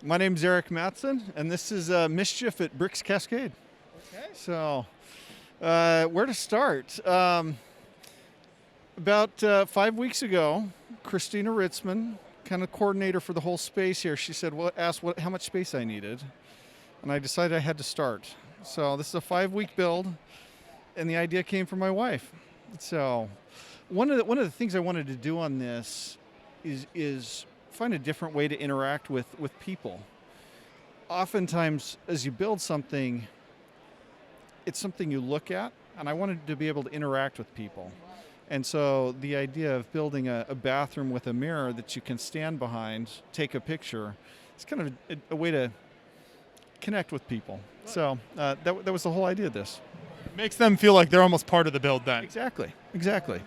My name's Erik Mattson, and this is Mischief at Bricks Cascade. Okay. So, where to start? About 5 weeks ago, Christina Ritzman, kind of coordinator for the whole space here, she said, asked how much space I needed, and I decided I had to start. So this is a 5-week build, and the idea came from my wife. So, one of the things I wanted to do on this is find a different way to interact with people. Oftentimes, as you build something, it's something you look at, and I wanted to be able to interact with people. And so the idea of building a bathroom with a mirror that you can stand behind, take a picture, it's kind of a way to connect with people. So that was the whole idea of this. Makes them feel like they're almost part of the build then. Exactly. Yeah.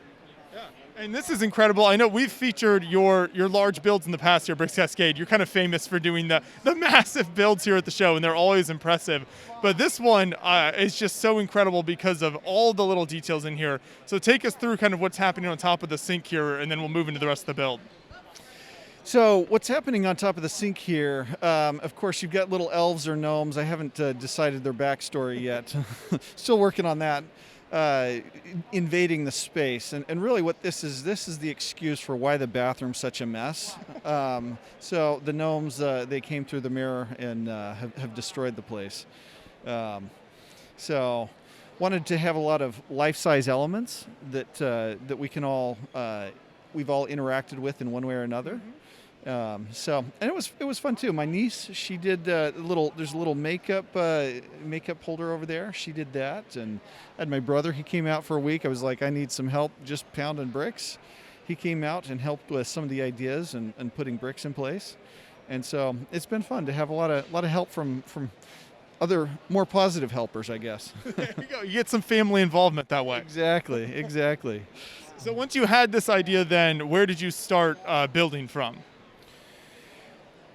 And this is incredible. I know we've featured your large builds in the past here, Bricks Cascade. You're kind of famous for doing the massive builds here at the show, and they're always impressive. But this one is just so incredible because of all the little details in here. So take us through kind of what's happening on top of the sink here, and then we'll move into the rest of the build. So what's happening on top of the sink here, of course, you've got little elves or gnomes. I haven't decided their backstory yet. Still working on that. Invading the space, and really what this is the excuse for why the bathroom's such a mess. So the gnomes, they came through the mirror and have destroyed the place. So wanted to have a lot of life-size elements that we can we've all interacted with in one way or another. And it was fun too. My niece, she did there's a little makeup holder over there. She did that, and I had my brother. He came out for a week. I was like, I need some help just pounding bricks. He came out and helped with some of the ideas and putting bricks in place. And so it's been fun to have a lot of help from other more positive helpers, I guess. There you go. You get some family involvement that way. Exactly. So once you had this idea, then where did you start building from?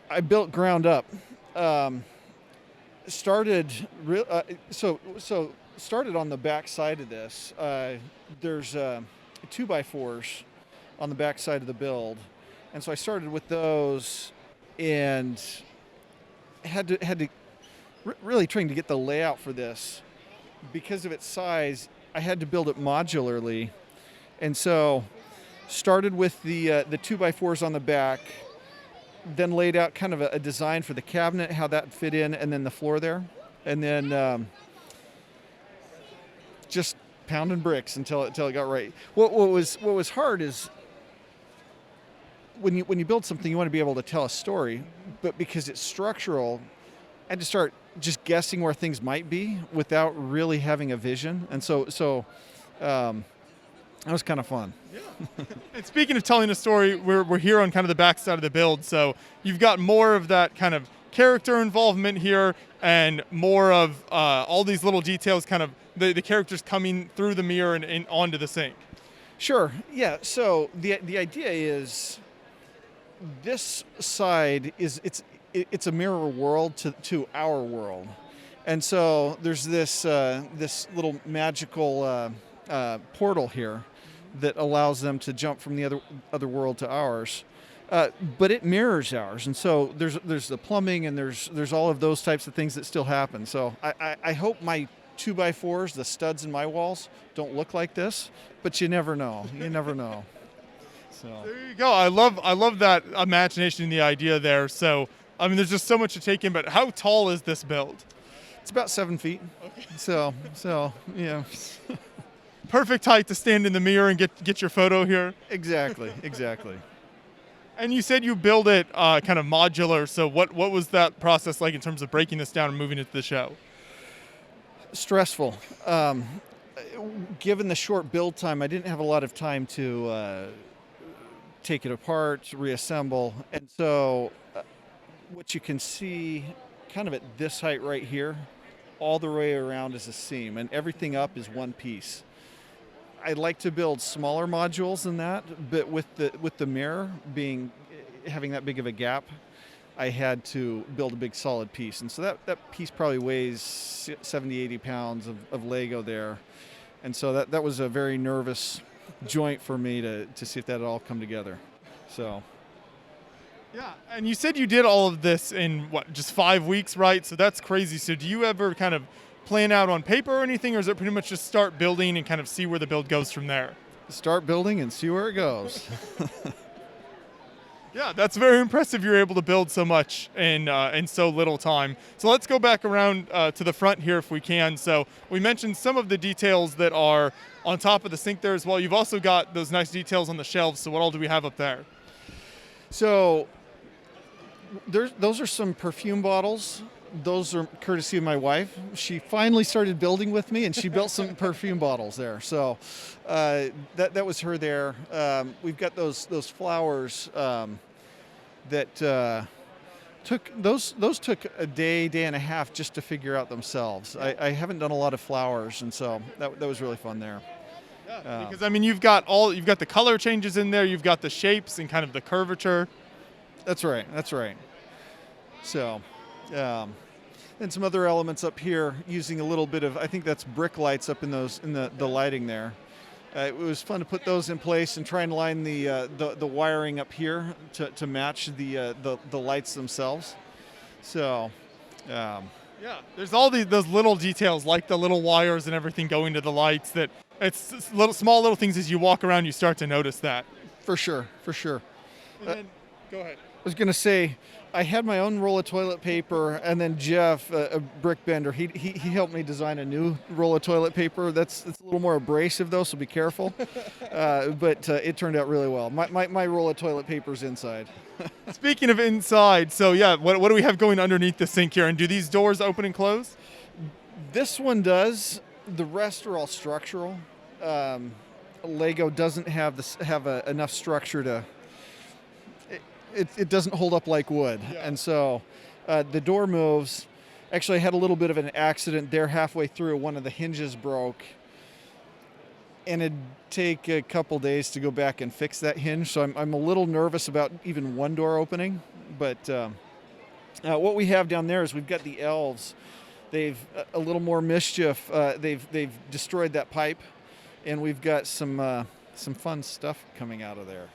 I built ground up. Started on the back side of this. There's 2x4s on the back side of the build, and so I started with those, and had to really trying to get the layout for this because of its size. I had to build it modularly, and so started with the 2x4s on the back. Then laid out kind of a design for the cabinet, how that fit in, and then the floor there. And then just pounding bricks until it got right. What was hard is when you build something, you want to be able to tell a story, but because it's structural, I had to start just guessing where things might be without really having a vision. And so that was kind of fun. Yeah. And speaking of telling a story, we're here on kind of the back side of the build, so you've got more of that kind of character involvement here and more of all these little details, kind of the characters coming through the mirror and onto the sink. Sure. Yeah. So the idea is this side it's a mirror world to our world, and so there's this little magical portal here that allows them to jump from the other world to ours, but it mirrors ours, and so there's the plumbing and there's all of those types of things that still happen. So I hope my 2x4s, the studs in my walls, don't look like this, but you never know. So there you go. I love that imagination and the idea there. So I mean, there's just so much to take in. But how tall is this build? it's about 7 feet. Okay. So yeah. Perfect height to stand in the mirror and get your photo here. Exactly. And you said you build it kind of modular. So what was that process like in terms of breaking this down and moving it to the show? Stressful. Given the short build time, I didn't have a lot of time to take it apart, reassemble, and so what you can see kind of at this height right here, all the way around is a seam, and everything up is one piece. I'd like to build smaller modules than that, but with the mirror having that big of a gap, I had to build a big solid piece. And so that piece probably weighs 70, 80 pounds of Lego there. And so that was a very nervous joint for me to see if that had all come together. So Yeah, and you said you did all of this in what, just 5 weeks, right? So that's crazy. So do you ever kind of plan out on paper or anything, or is it pretty much just start building and kind of see where the build goes from there? Start building and see where it goes. Yeah, that's very impressive. You're able to build so much in so little time. So let's go back around to the front here if we can. So we mentioned some of the details that are on top of the sink there as well. You've also got those nice details on the shelves. So what all do we have up there? So those are some perfume bottles. Those are courtesy of my wife. She finally started building with me, and she built some perfume bottles there. So that was her there. We've got those flowers that took a day and a half just to figure out themselves. I haven't done a lot of flowers, and so that was really fun there. Yeah, because I mean, you've got the color changes in there. You've got the shapes and kind of the curvature. That's right. So. And some other elements up here using a little bit of, I think that's brick lights up in the lighting there. It was fun to put those in place and try and line the wiring up here to match the lights themselves. So, yeah, there's all those little details like the little wires and everything going to the lights that it's small little things as you walk around you start to notice that. For sure. And then, go ahead. I was going to say, I had my own roll of toilet paper, and then Jeff, a brick bender, he helped me design a new roll of toilet paper. It's a little more abrasive though, so be careful. But it turned out really well. My roll of toilet paper's inside. Speaking of inside, so yeah, what do we have going underneath the sink here? And do these doors open and close? This one does. The rest are all structural. Lego doesn't have enough structure to. It doesn't hold up like wood. Yeah. And so the door moves. Actually, I had a little bit of an accident there halfway through. One of the hinges broke, and it'd take a couple days to go back and fix that hinge. So I'm a little nervous about even one door opening. But what we have down there is we've got the elves. They've a little more mischief. They've destroyed that pipe, and we've got some fun stuff coming out of there.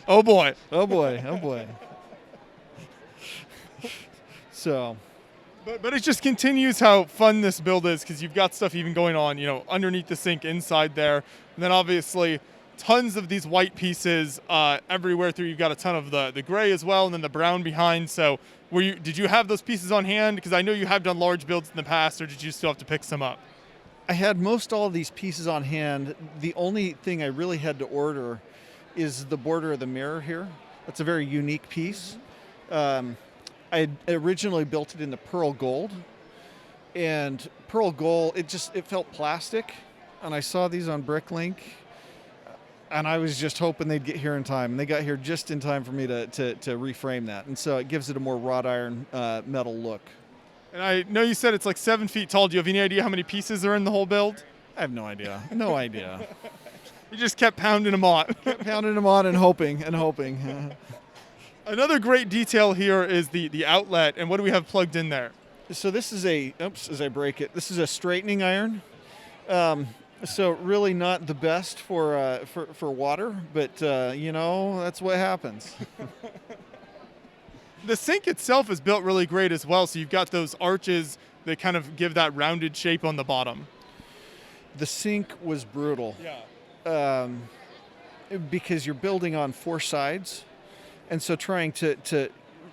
Oh boy. So. But it just continues how fun this build is because you've got stuff even going on, underneath the sink, inside there. And then obviously tons of these white pieces everywhere through. You've got a ton of the gray as well, and then the brown behind. So did you have those pieces on hand? Because I know you have done large builds in the past, or did you still have to pick some up? I had most all of these pieces on hand. The only thing I really had to order is the border of the mirror here. That's a very unique piece. I had originally built it in the pearl gold, and pearl gold, it felt plastic, and I saw these on Bricklink, and I was just hoping they'd get here in time, and they got here just in time for me to reframe that, and so it gives it a more wrought iron metal look. And I know you said it's like 7 feet tall. Do you have any idea how many pieces are in the whole build? I have no idea. You just kept pounding them on. And hoping. Another great detail here is the outlet, and what do we have plugged in there? So this is as I break it, this is a straightening iron. So really not the best for water, but that's what happens. The sink itself is built really great as well, so you've got those arches that kind of give that rounded shape on the bottom. The sink was brutal. Yeah. Because you're building on 4 sides, and so trying to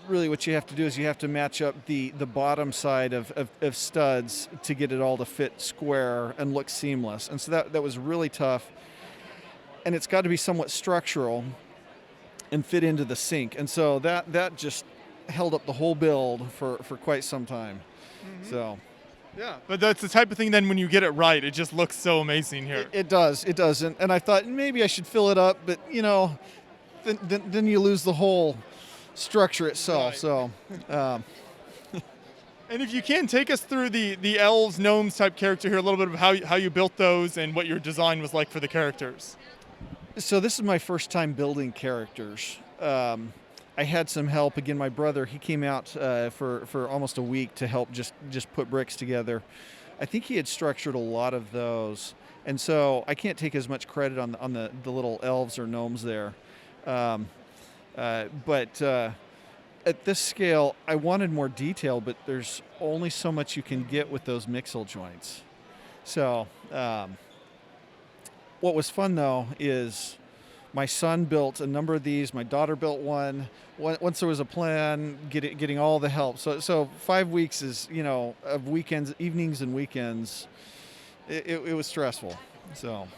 really what you have to do is you have to match up the bottom side of studs to get it all to fit square and look seamless, and so that was really tough. And it's got to be somewhat structural and fit into the sink, and so that just held up the whole build for quite some time. Mm-hmm. So. Yeah, but that's the type of thing then when you get it right, it just looks so amazing here. It does. And I thought maybe I should fill it up, but then you lose the whole structure itself. Right. So. And if you can, take us through the Elves Gnomes type character here, a little bit of how you built those and what your design was like for the characters. So this is my first time building characters. I had some help. Again, my brother, he came out for almost a week to help just put bricks together. I think he had structured a lot of those. And so I can't take as much credit on the little elves or gnomes there. But at this scale, I wanted more detail, but there's only so much you can get with those mixel joints. So what was fun, though, is my son built a number of these. My daughter built one. Once there was a plan, getting all the help. So 5 weeks is, of weekends, evenings and weekends. It was stressful. So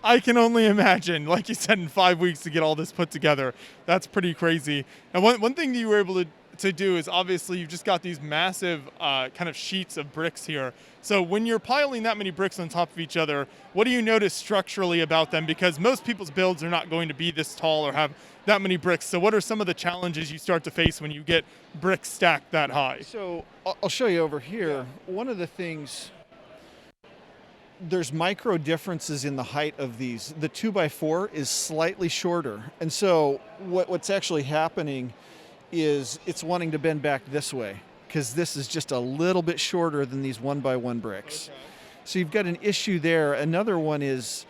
I can only imagine, like you said, in 5 weeks to get all this put together. That's pretty crazy. And one thing that you were able to do is obviously you've just got these massive kind of sheets of bricks here. So when you're piling that many bricks on top of each other, what do you notice structurally about them? Because most people's builds are not going to be this tall or have that many bricks. So what are some of the challenges you start to face when you get bricks stacked that high? So I'll show you over here. One of the things, there's micro differences in the height of these. The 2x4 is slightly shorter. And so what's actually happening is it's wanting to bend back this way because this is just a little bit shorter than these 1x1 bricks. Okay. So you've got an issue there. Another one is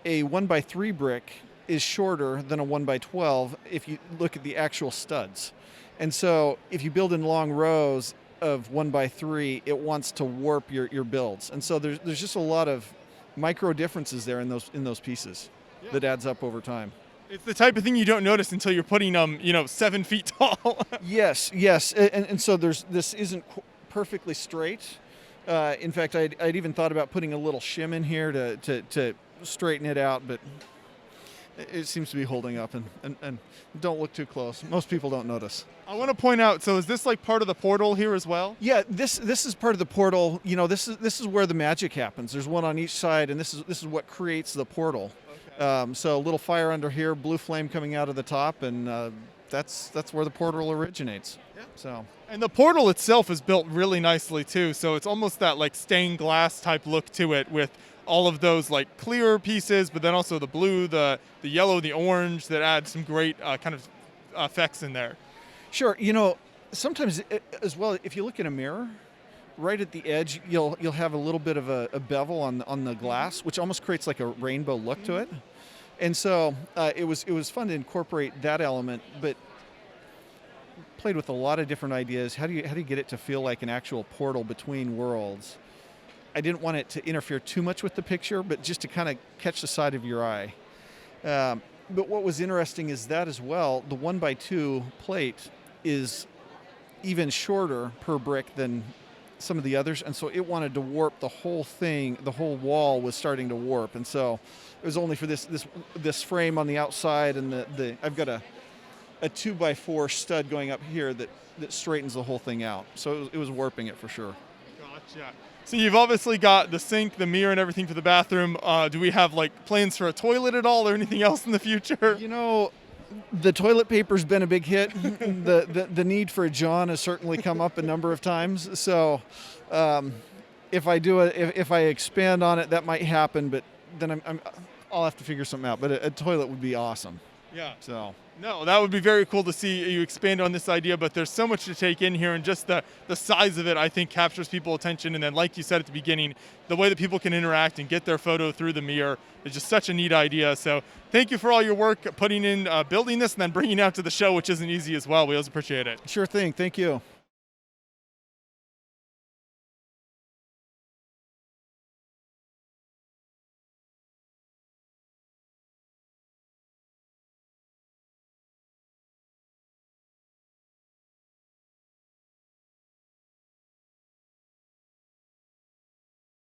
a 1x3 brick is shorter than a 1x12 if you look at the actual studs. And so if you build in long rows of 1x3, it wants to warp your builds. And so there's just a lot of micro differences there in those pieces that adds up over time. It's the type of thing you don't notice until you're putting them, 7 feet tall. Yes. And so this isn't perfectly straight. In fact, I'd even thought about putting a little shim in here to straighten it out, but it seems to be holding up. And don't look too close. Most people don't notice. I want to point out, so is this like part of the portal here as well? Yeah, this is part of the portal. This is where the magic happens. There's one on each side, and this is what creates the portal. Okay. So a little fire under here, blue flame coming out of the top, and that's where the portal originates. Yeah. So. And the portal itself is built really nicely too. So it's almost that like stained glass type look to it with all of those like clear pieces, but then also the blue, the yellow, the orange that add some great kind of effects in there. Sure. Sometimes as well, if you look in a mirror, right at the edge, you'll have a little bit of a bevel on the glass, which almost creates like a rainbow look to it. And so it was fun to incorporate that element, but played with a lot of different ideas. How do you get it to feel like an actual portal between worlds? I didn't want it to interfere too much with the picture, but just to kind of catch the side of your eye. But what was interesting is that as well, the 1x2 plate is even shorter per brick than some of the others, and so it wanted to warp the whole thing. The whole wall was starting to warp, and so it was only for this frame on the outside, and I've got a 2x4 stud going up here that straightens the whole thing out. So it was warping it for sure. Gotcha. So you've obviously got the sink, the mirror, and everything for the bathroom. Do we have like plans for a toilet at all, or anything else in the future? The toilet paper's been a big hit. The need for a John has certainly come up a number of times. So if I expand on it, that might happen. But then I'll have to figure something out. But a toilet would be awesome. Yeah. So. No, that would be very cool to see you expand on this idea, but there's so much to take in here, and just the size of it, I think, captures people's attention. And then, like you said at the beginning, the way that people can interact and get their photo through the mirror is just such a neat idea. So thank you for all your work putting in building this and then bringing it out to the show, which isn't easy as well. We always appreciate it. Sure thing. Thank you.